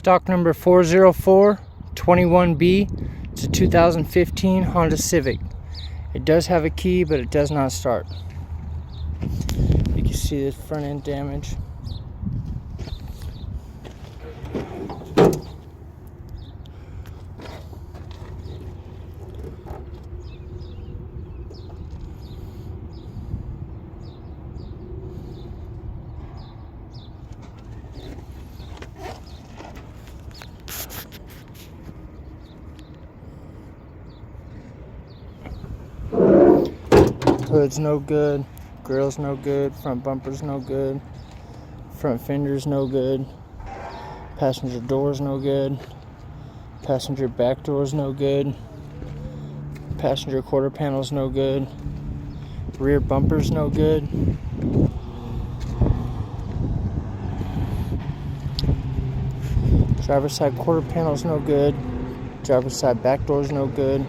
Stock number 40421B. It's a 2015 Honda Civic. It does have a key, but it does not start. You can see the front end damage. Hood's no good, grill's no good, front bumper's no good, front fender's no good, passenger door's no good, passenger back door's no good, passenger quarter panel's no good, rear bumper's no good. Driver's side quarter panel's no good, driver's side back door's no good,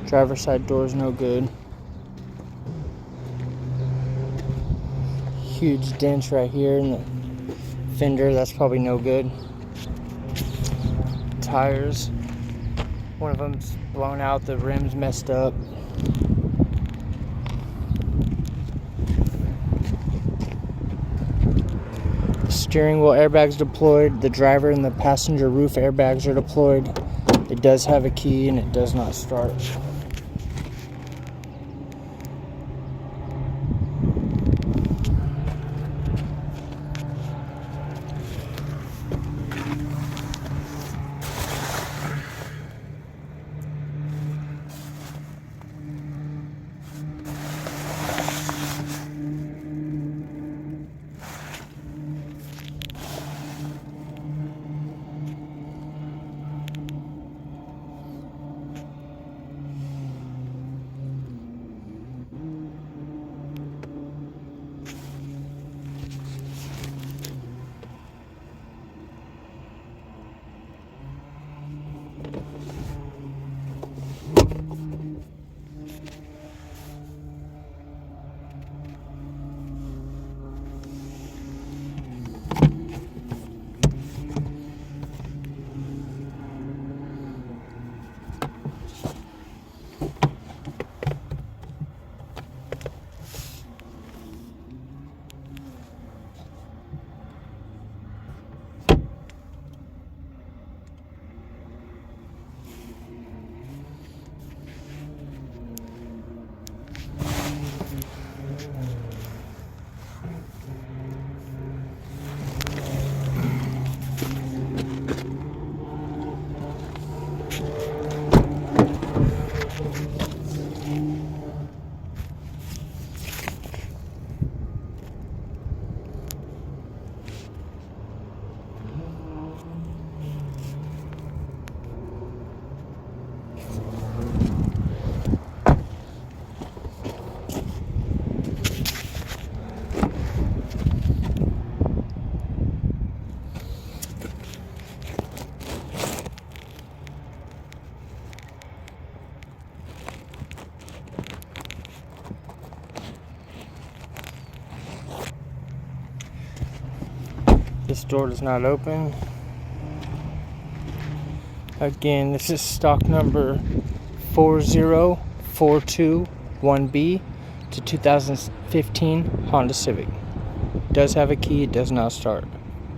driver's side door's no good. Huge dents right here in the fender, that's probably no good. Tires, one of them's blown out, the rim's messed up. Steering wheel airbags deployed, the driver and the passenger roof airbags are deployed. It does have a key and it does not start. This door does not open. Again, this is stock number 40421B. It's a 2015 Honda Civic. It does have a key, it does not start.